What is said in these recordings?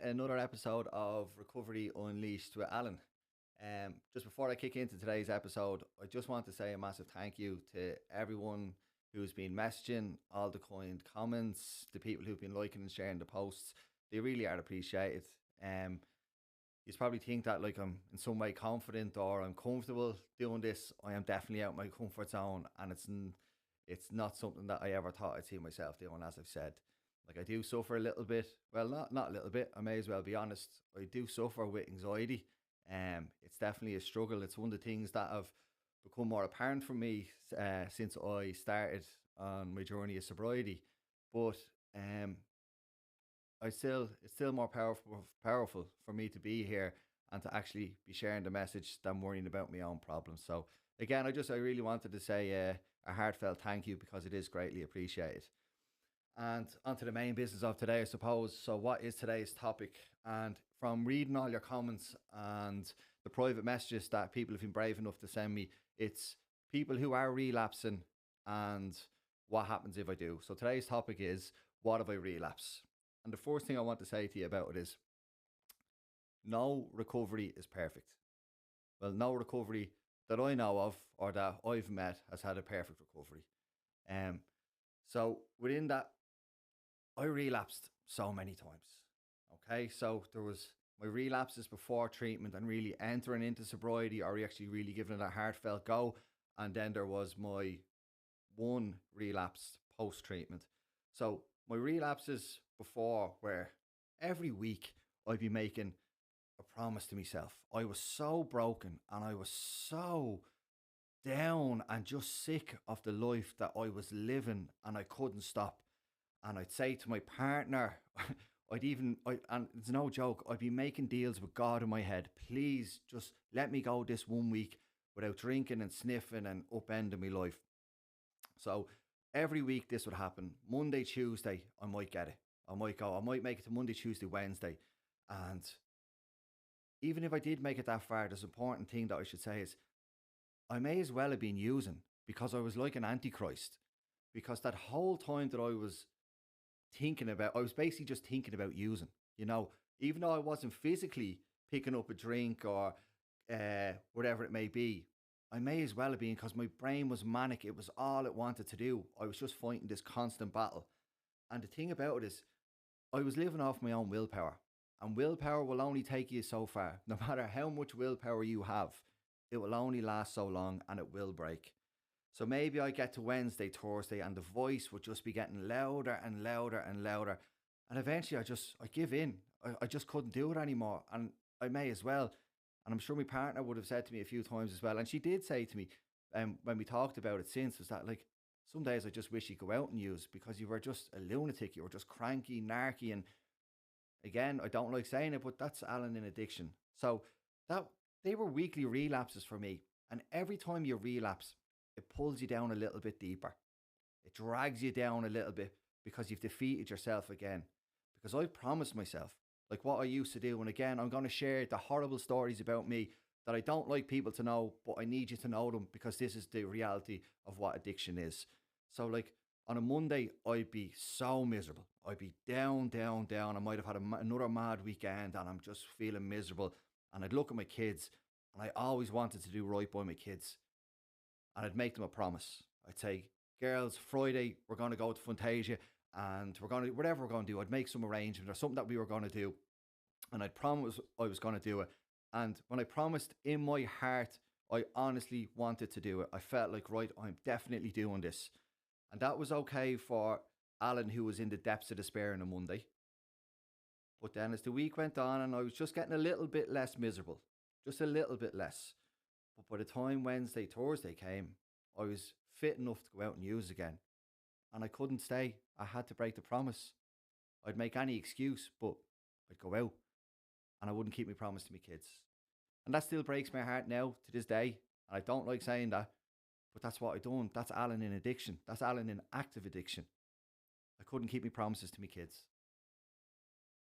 another episode of Recovery Unleashed with Alan. Just before I kick into today's episode, I just want to say a massive thank you to everyone who's been messaging, all the kind comments, the people who've been liking and sharing the posts. They really are appreciated. Um, you probably think that like I'm in some way confident or I'm comfortable doing this. I am definitely out my comfort zone, and it's not something that I ever thought I'd see myself doing. As I've said, like I do suffer a little bit. Well, not a little bit. I may as well be honest. I do suffer with anxiety. It's definitely a struggle. It's one of the things that have become more apparent for me since I started on my journey of sobriety. But um, it's still more powerful for me to be here and to actually be sharing the message than worrying about my own problems. So again, I really wanted to say a heartfelt thank you because it is greatly appreciated. And onto the main business of today, I suppose. So, what is today's topic? And from reading all your comments and the private messages that people have been brave enough to send me, it's people who are relapsing and what happens if I do. So, today's topic is, what if I relapse? And the first thing I want to say to you about it is, no recovery is perfect. Well, no recovery that I know of or that I've met has had a perfect recovery. Um, so within that, I relapsed so many times. Okay, so there was my relapses before treatment and really entering into sobriety, or actually really giving it a heartfelt go. And then there was my one relapse post treatment. So my relapses before were every week I'd be making a promise to myself. I was so broken and I was so down and just sick of the life that I was living, and I couldn't stop. And I'd say to my partner, and it's no joke, I'd be making deals with God in my head. Please just let me go this one week without drinking and sniffing and upending my life. So every week this would happen. Monday, Tuesday, I might get it. I might make it to Monday, Tuesday, Wednesday. And even if I did make it that far, the important thing that I should say is I may as well have been using, because I was like an antichrist. Because that whole time that I was basically just thinking about using, even though I wasn't physically picking up a drink or whatever it may be. I may as well have been, because my brain was manic. It was all it wanted to do. I was just fighting this constant battle. And the thing about it is, I was living off my own willpower. And willpower will only take you so far. No matter how much willpower you have, it will only last so long and it will break. So maybe I get to Wednesday, Thursday, and the voice would just be getting louder and louder and louder. And eventually I give in. I just couldn't do it anymore. And I may as well. And I'm sure my partner would have said to me a few times as well. And she did say to me, when we talked about it since, was that like, some days I just wish you go out and use, because you were just a lunatic. You were just cranky, narky. And again, I don't like saying it, but that's Alan in addiction. So that they were weekly relapses for me. And every time you relapse, it pulls you down a little bit deeper. It drags you down a little bit because you've defeated yourself again. Because I promised myself, like what I used to do. And again, I'm going to share the horrible stories about me that I don't like people to know, but I need you to know them, because this is the reality of what addiction is. So like on a Monday, I'd be so miserable. I'd be down, down, down. I might have had another mad weekend and I'm just feeling miserable. And I'd look at my kids, and I always wanted to do right by my kids. And I'd make them a promise. I'd say, girls, Friday, we're going to go to Fantasia and whatever we're going to do, I'd make some arrangement or something that we were going to do. And I'd promise I was going to do it. And when I promised, in my heart, I honestly wanted to do it. I felt like, right, I'm definitely doing this. And that was okay for Alan, who was in the depths of despair on a Monday. But then as the week went on and I was just getting a little bit less miserable, just a little bit less. But by the time Wednesday, Thursday came, I was fit enough to go out and use again. And I couldn't stay. I had to break the promise. I'd make any excuse, but I'd go out and I wouldn't keep my promise to my kids. And that still breaks my heart now to this day. And I don't like saying that, but that's what I done. That's Alan in addiction. That's Alan in active addiction. I couldn't keep my promises to my kids.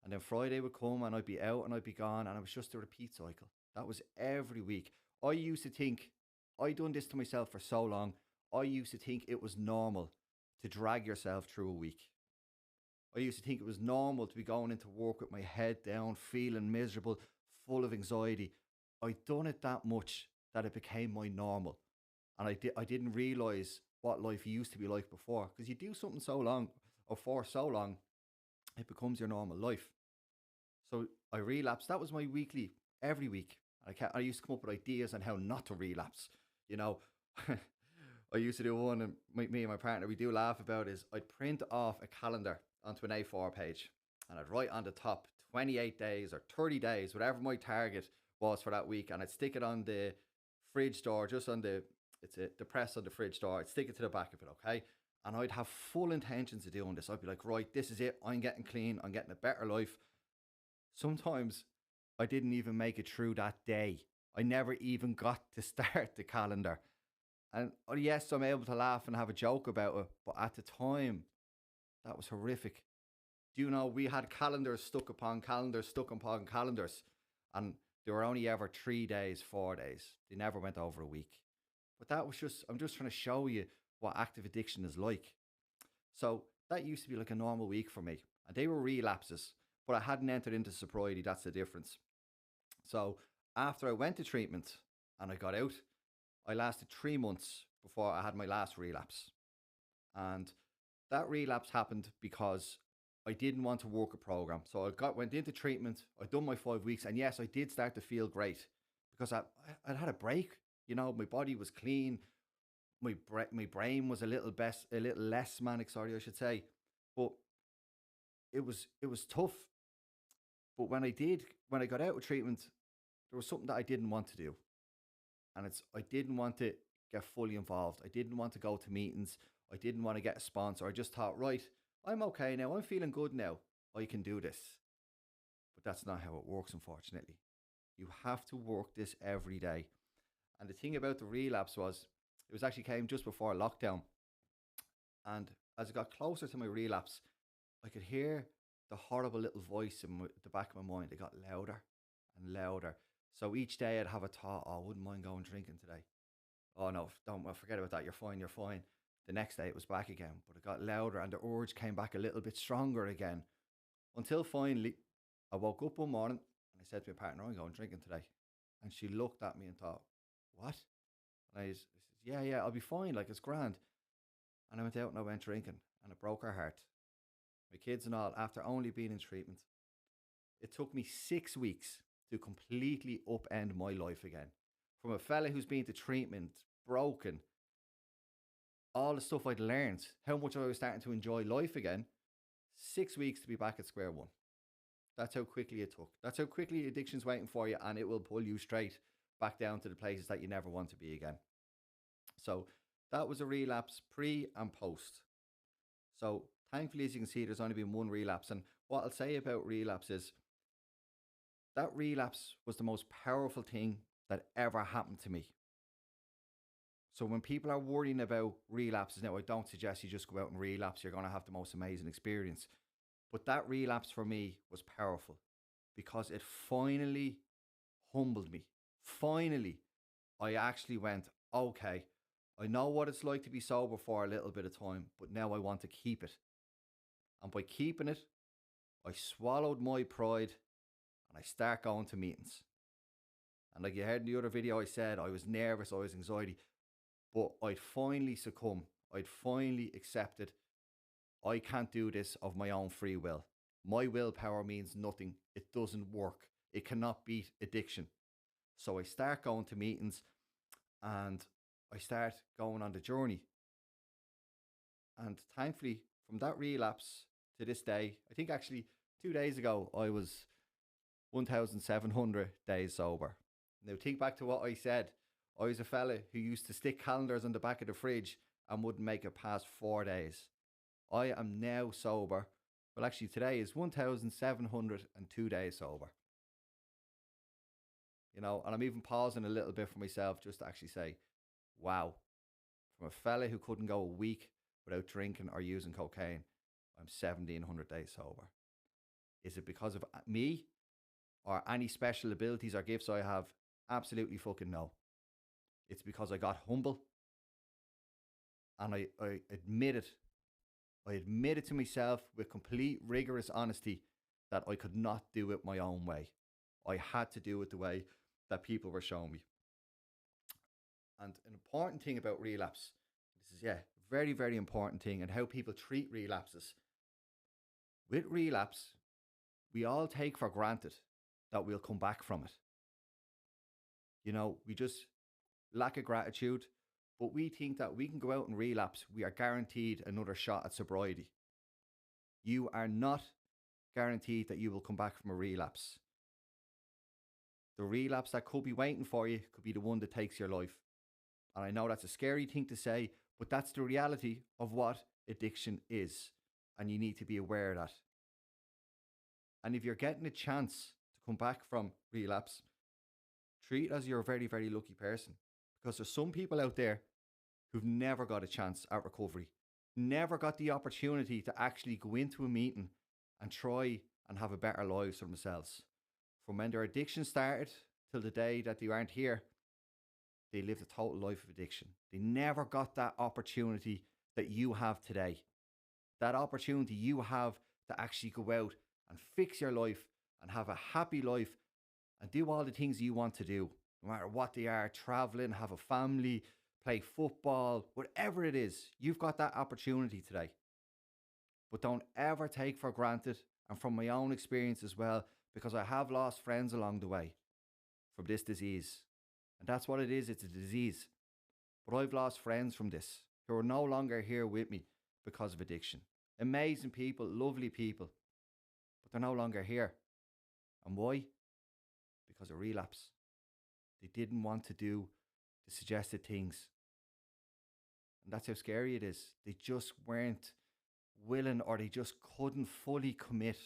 And then Friday would come and I'd be out and I'd be gone, and it was just a repeat cycle. That was every week. I used to think, I'd done this to myself for so long, I used to think it was normal to drag yourself through a week. I used to think it was normal to be going into work with my head down, feeling miserable, full of anxiety. I'd done it that much that it became my normal. And I didn't realize what life used to be like before. Because you do something so long or for so long, it becomes your normal life. So I relapsed. That was my weekly, every week. I used to come up with ideas on how not to relapse. You know, I used to do one, and me and my partner, we do laugh about is I'd print off a calendar onto an A4 page, and I'd write on the top 28 days or 30 days, whatever my target was for that week, and I'd stick it on the fridge door, just on the press on the fridge door. I'd stick it to the back of it, okay? And I'd have full intentions of doing this. I'd be like, right, this is it. I'm getting clean. I'm getting a better life. Sometimes I didn't even make it through that day. I never even got to start the calendar. And yes, I'm able to laugh and have a joke about it, but at the time, that was horrific. Do you know we had calendars stuck upon calendars, and they were only ever 3 days, 4 days. They never went over a week. But that was just, I'm just trying to show you what active addiction is like. So that used to be like a normal week for me, and they were relapses, but I hadn't entered into sobriety. That's the difference. So after I went to treatment and I got out, I lasted 3 months before I had my last relapse. And that relapse happened because I didn't want to work a program. So went into treatment, I'd done my 5 weeks, and yes, I did start to feel great because I'd had a break. You know, my body was clean, my brain was a little less manic, sorry, I should say. But it was tough. But when I got out of treatment, there was something that I didn't want to do. And I didn't want to get fully involved. I didn't want to go to meetings. I didn't want to get a sponsor. I just thought, right, I'm okay now. I'm feeling good now. I can do this. But that's not how it works, unfortunately. You have to work this every day. And the thing about the relapse was, it was actually came just before lockdown. And as I got closer to my relapse, I could hear the horrible little voice in the back of my mind. It got louder and louder. So each day I'd have a thought, oh, I wouldn't mind going drinking today. Oh no, don't forget about that. You're fine. You're fine. The next day it was back again, but it got louder and the urge came back a little bit stronger again. Until finally, I woke up one morning and I said to my partner, I'm going drinking today. And she looked at me and thought, what? And I said, yeah, yeah, I'll be fine. Like, it's grand. And I went out and I went drinking and it broke her heart. My kids and all, after only being in treatment, it took me 6 weeks to completely upend my life again. From a fella who's been to treatment, broken, all the stuff I'd learned, how much I was starting to enjoy life again, 6 weeks to be back at square one. That's how quickly it took. That's how quickly addiction's waiting for you, and it will pull you straight back down to the places that you never want to be again. So that was a relapse pre and post. So thankfully, as you can see, there's only been one relapse. And what I'll say about relapse is that relapse was the most powerful thing that ever happened to me. So when people are worrying about relapses now, I don't suggest you just go out and relapse. You're going to have the most amazing experience. But that relapse for me was powerful because it finally humbled me. Finally, I actually went, okay, I know what it's like to be sober for a little bit of time, but now I want to keep it. And by keeping it, I swallowed my pride and I start going to meetings. And like you heard in the other video, I said I was nervous, I was anxiety, but I'd finally succumb. I'd finally accepted I can't do this of my own free will. My willpower means nothing. It doesn't work. It cannot beat addiction. So I start going to meetings and I start going on the journey. And thankfully, from that relapse to this day, I think actually 2 days ago, I was 1,700 days sober. Now, think back to what I said. I was a fella who used to stick calendars on the back of the fridge and wouldn't make it past 4 days. I am now sober. Well, actually, today is 1,702 days sober. You know, and I'm even pausing a little bit for myself just to actually say, wow, from a fella who couldn't go a week without drinking or using cocaine, I'm 1,700 days sober. Is it because of me or any special abilities or gifts I have? Absolutely fucking no. It's because I got humble and I admitted I admitted to myself with complete rigorous honesty that I could not do it my own way. I had to do it the way that people were showing me. And an important thing about relapse, this is, yeah, very, very important thing, and how people treat relapses. With relapse, we all take for granted that we'll come back from it. We just lack of gratitude, but we think that we can go out and relapse. We are guaranteed another shot at sobriety. You are not guaranteed that you will come back from a relapse. The relapse that could be waiting for you could be the one that takes your life. And I know that's a scary thing to say, but that's the reality of what addiction is. And you need to be aware of that. And if you're getting a chance to come back from relapse, treat it as you're a very, very lucky person. Because there's some people out there who've never got a chance at recovery, never got the opportunity to actually go into a meeting and try and have a better lives for themselves. From when their addiction started till the day that they aren't here, they lived a total life of addiction. They never got that opportunity that you have today. That opportunity you have to actually go out and fix your life and have a happy life and do all the things you want to do, no matter what they are, traveling, have a family, play football, whatever it is, you've got that opportunity today. But don't ever take for granted, and from my own experience as well, because I have lost friends along the way from this disease. And that's what it is, it's a disease. But I've lost friends from this who are no longer here with me because of addiction. Amazing people, lovely people, but they're no longer here. And why? Because of relapse. They didn't want to do the suggested things. And that's how scary it is. They just weren't willing, or they just couldn't fully commit,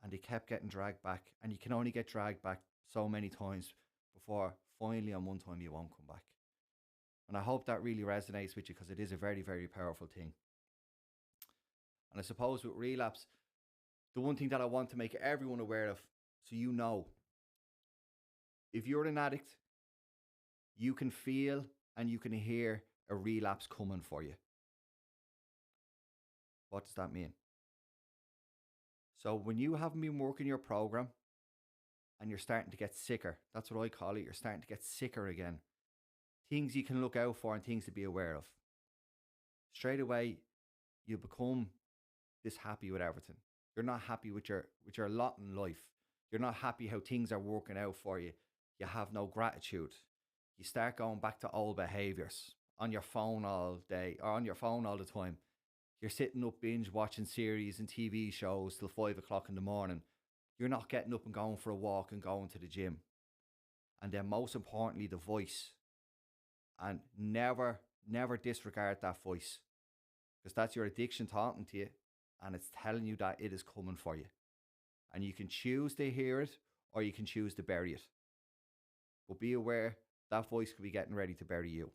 and they kept getting dragged back. And you can only get dragged back so many times before finally on one time you won't come back. And I hope that really resonates with you, because it is a very, very powerful thing. And I suppose with relapse, the one thing that I want to make everyone aware of, so you know, if you're an addict, you can feel and you can hear a relapse coming for you. What does that mean? So when you haven't been working your program and you're starting to get sicker, that's what I call it, you're starting to get sicker again. Things you can look out for and things to be aware of. Straight away, you become this happy with everything. You're not happy with your lot in life. You're not happy how things are working out for you. You have no gratitude. You start going back to old behaviors, on your phone all day, or on your phone all the time. You're sitting up binge watching series and TV shows till 5 o'clock in the morning. You're not getting up and going for a walk and going to the gym. And then most importantly, the voice. And never, never disregard that voice, because that's your addiction talking to you, and it's telling you that it is coming for you. And you can choose to hear it, or you can choose to bury it. But be aware, that voice could be getting ready to bury you.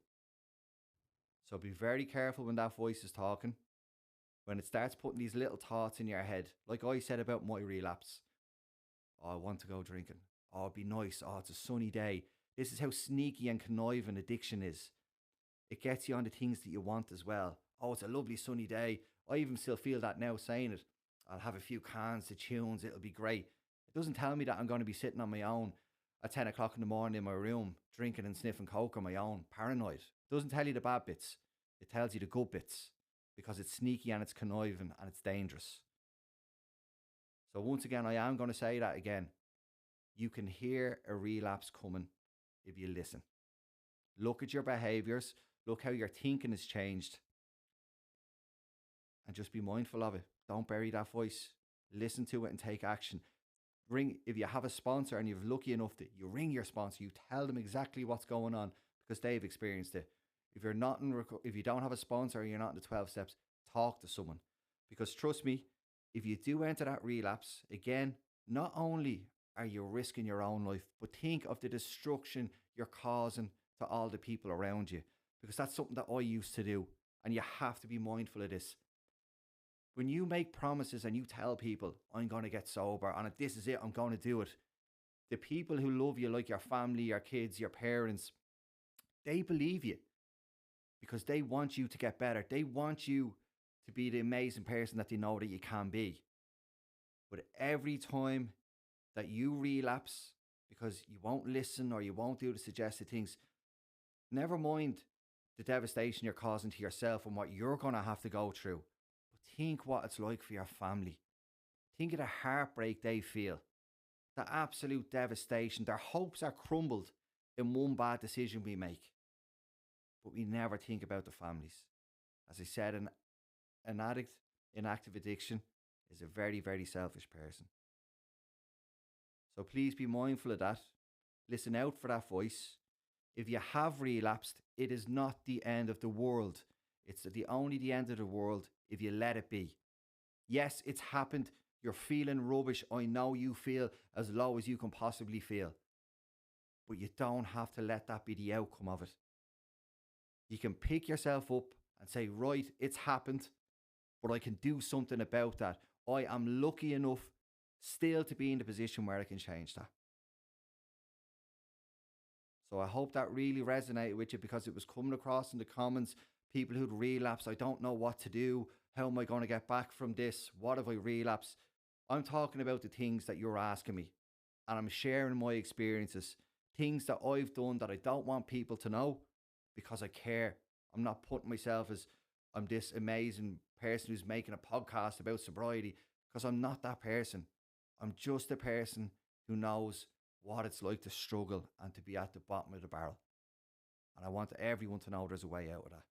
So be very careful when that voice is talking. When it starts putting these little thoughts in your head, like I said about my relapse. Oh, I want to go drinking. Oh, it'd be nice. Oh, it's a sunny day. This is how sneaky and conniving addiction is. It gets you on the things that you want as well. Oh, it's a lovely sunny day. I even still feel that now saying it. I'll have a few cans of tunes. It'll be great. It doesn't tell me that I'm going to be sitting on my own at 10 o'clock in the morning in my room, drinking and sniffing coke on my own, paranoid. It doesn't tell you the bad bits. It tells you the good bits, because it's sneaky and it's conniving and it's dangerous. So once again, I am going to say that again. You can hear a relapse coming if you listen. Look at your behaviors. Look how your thinking has changed. And just be mindful of it. Don't bury that voice. Listen to it and take action. If you have a sponsor and you're lucky enough that you ring your sponsor, you tell them exactly what's going on, because they've experienced it. If you're not if you don't have a sponsor or you're not in the 12 steps, talk to someone. Because trust me, if you do enter that relapse, again, not only are you risking your own life, but think of the destruction you're causing to all the people around you. Because that's something that I used to do. And you have to be mindful of this. When you make promises and you tell people, I'm going to get sober and this is it, I'm going to do it. The people who love you, like your family, your kids, your parents, they believe you, because they want you to get better. They want you to be the amazing person that they know that you can be. But every time that you relapse because you won't listen or you won't do the suggested things, never mind the devastation you're causing to yourself and what you're going to have to go through. But think what it's like for your family. Think of the heartbreak they feel, the absolute devastation. Their hopes are crumbled in one bad decision we make. But we never think about the families. As I said, an addict in active addiction is a very, very selfish person. So please be mindful of that. Listen out for that voice. If you have relapsed, it is not the end of the world. It's only the end of the world if you let it be. Yes, it's happened. You're feeling rubbish. I know you feel as low as you can possibly feel. But you don't have to let that be the outcome of it. You can pick yourself up and say, right, it's happened, but I can do something about that. I am lucky enough still to be in the position where I can change that. So I hope that really resonated with you because it was coming across in the comments. People who'd relapse, I don't know what to do. How am I going to get back from this? What if I relapse? I'm talking about the things that you're asking me. And I'm sharing my experiences. Things that I've done that I don't want people to know because I care. I'm not putting myself as I'm this amazing person who's making a podcast about sobriety because I'm not that person. I'm just a person who knows what it's like to struggle and to be at the bottom of the barrel. And I want everyone to know there's a way out of that.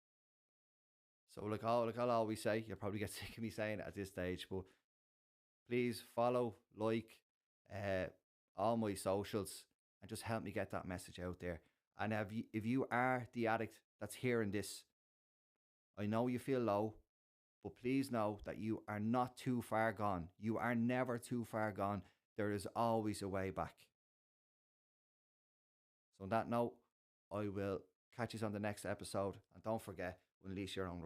So I'll always say, you'll probably get sick of me saying it at this stage, but please follow, uh, all my socials and just help me get that message out there. And if you are the addict that's hearing this, I know you feel low, but please know that you are not too far gone. You are never too far gone. There is always a way back. So on that note, I will catch you on the next episode. And don't forget, unleash your own